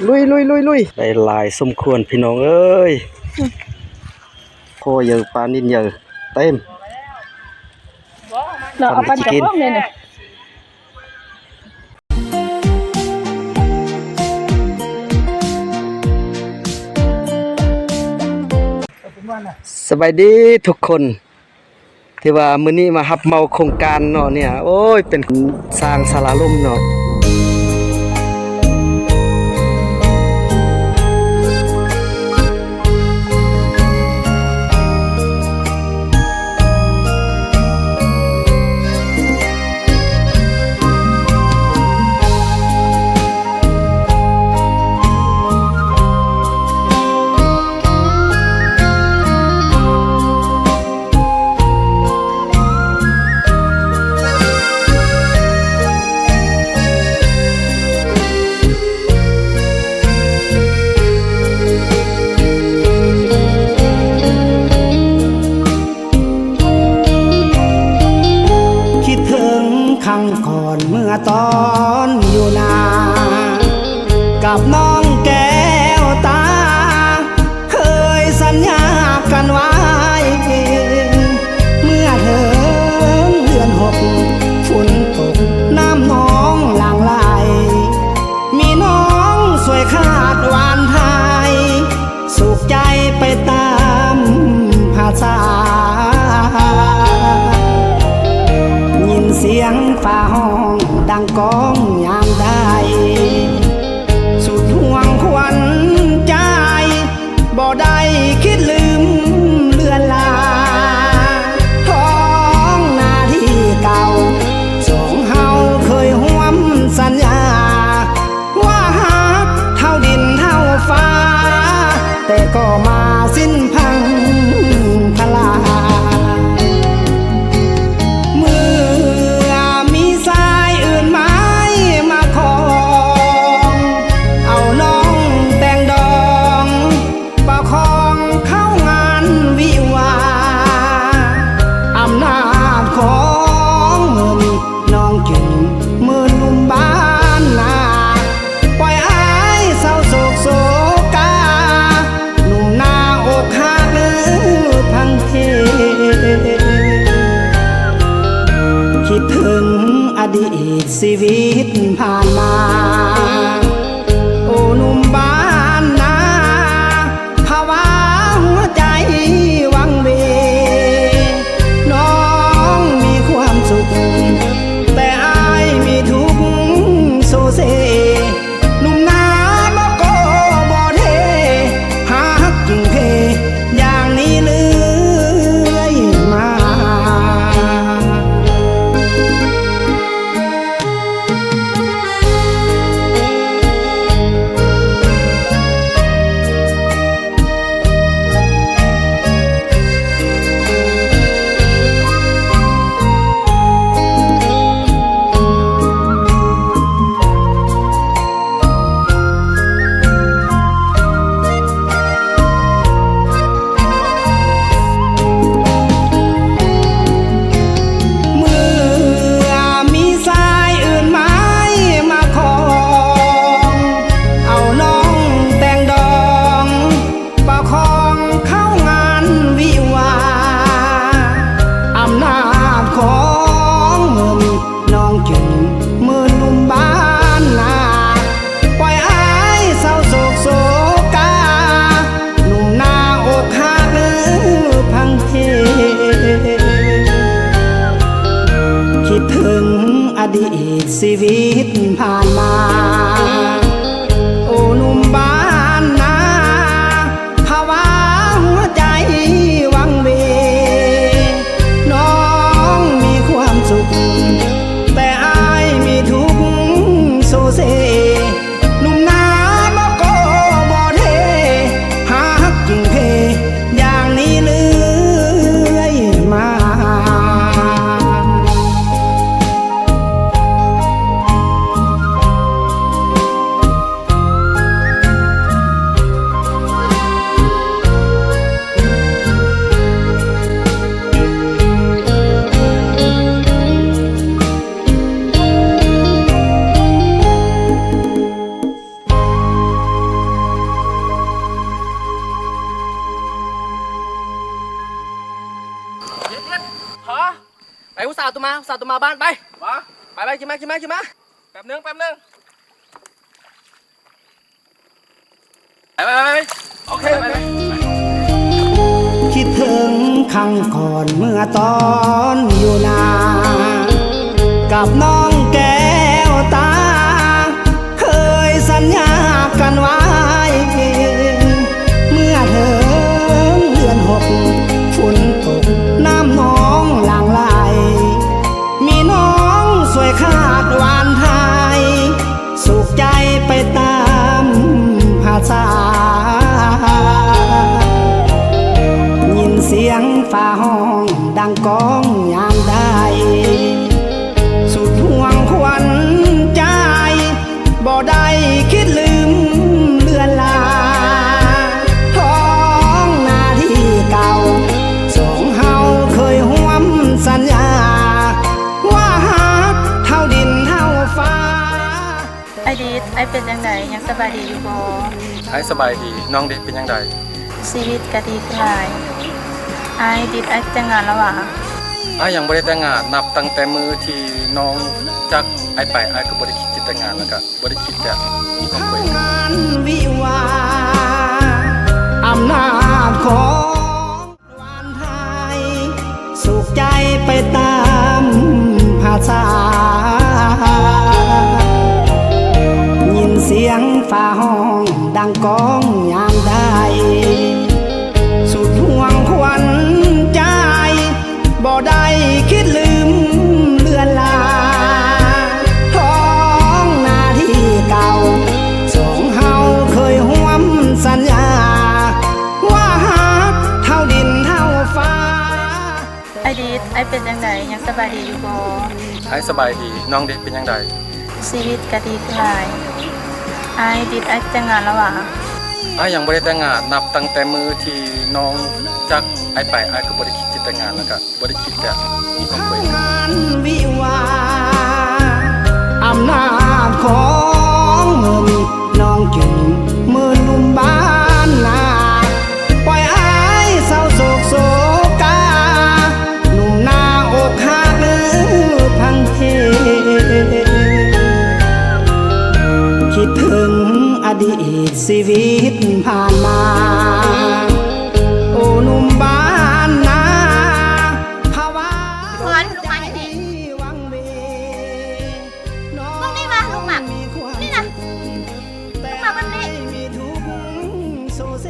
ลุยได้ลายสมควรพี่น้องเอ้ยโคเยอะปลานินเยอะเต็มเราเอาปลาจากห้องเลยเนี่ยสบายดีทุกคนที่ว่ามื้อนี้มารับเมาโครงการเนาะเนี่ยโอ้ยเป็นสร้างศาลาลมเนาะครั้งก่อนเมื่อตอนอยู่นากับน้องแก้วตาเคยสัญญากันไว้เมื่อเธอเดือน6ฝนตกน้ำน้องหลั่งไหลมีน้องสวยคาดหวานไทยสุขใจไปตามภาษาเสียงฟ้าห้องดังก้องยามใดสุดห่วงควันใจบ่ได้คิดลืมเลือนลาท้องนาที่เก่าสองเฮาเคยห่วมสัญญาว่าหักเท่าดินเท่าฟ้าแต่ก็มาสิ้นพังทลายคิดถึงอดีตชีวิตผ่านมาโอ้หนุ่มบ้านนาภาวะหัวใจวังเวน้องมีความสุขแต่อายมีทุกข์โซเซหนุ่มนาบ่โกบ่เทหักจริงเพอย่างนี้เลื่อยมาคิดถึงอดีตชีวิตผ่านมาโอ้หนุ่มบ้านนาภาวะหัวใจวังเวน้องมีความสุขแต่อายมีทุกข์โซเซหนุ่มนาบ่โกบ่เทหักจริงเพอย่างนี้เลื่อยมา าวตัวมาบ้านไปไปขึ้นมาแป๊บนึงไปโอเคไป คิดถึงครั้งก่อนเมื่อตอนอยู่นากับน้องแก้วตา เคยสัญญากันไว้เมื่อเธอเดือนหกฝนตกน้ำน้องหลั่งไหลมีน้องสวยคาดหวานไทยสุขใจไปตามภาษายินเสียงฟ้าห้องดังก้องยามใดสุดห่วงควันใจบ่ได้คิดลืมเลือนลาท้องนาที่เก่าสองเฮาเคยห่วมสัญญาว่าหักเท่าดินเท่าฟ้า ไอดีดไอเป็นยังไงยังสบายดีอยู่บ่ ไอ้สบายดีน้องเด็กเป็นยังไง ชีวิตก็ดีขึ้นหลายไอดีดไอแต่งงานแล้ววะ ไอ้ยังไม่ได้แต่งงานนับตั้งแต่มือที่น้องจักไอ้ไปไอ้ก็บ่ได้คิดจะแต่งงานแล้วก็บ่ได้คิดจะมีครอบครัว งานวิวาอำนาจของวานไทยสุขใจไปตามภาษายินเสียงฟ้าห้องดังก้องยามใดสุดห่วงควันใจบ่ได้คิดลืมเลือนลาท้องนาที่เก่าสองเฮาเคยห่วมสัญญาว่าหักเท่าดินเท่าฟ้า ไอดีดไอเป็นยังไงยังสบายดีอยู่บ่ ไอ้สบายดีน้องเด็กเป็นยังไง ชีวิตก็ดีขึ้นหลายไอดีดไอแต่งงานแล้ววะ ไอ้ยังไม่ได้แต่งงานนับตั้งแต่มือที่น้องจักไอ้ไปไอ้ก็บ่ได้คิดจะแต่งงานแล้วก็บ่ได้คิดจะมีครอบครัว งานวิวาอำนาจของเงินน้องจึงมือนุ่มบ้านนาปล่อยอายเศร้าโศกโศกาหนุ่มหน้าอกหักพังเทคิดถึงอดีตชีวิตผ่านมาโอ้หนุ่มบ้านนาภาวะ พรลุงมาอยู่นี่ วังเว ลุงนี่มาลุงมานี่นะ แต่ มาวันนี้ มีทุกข์โซเซ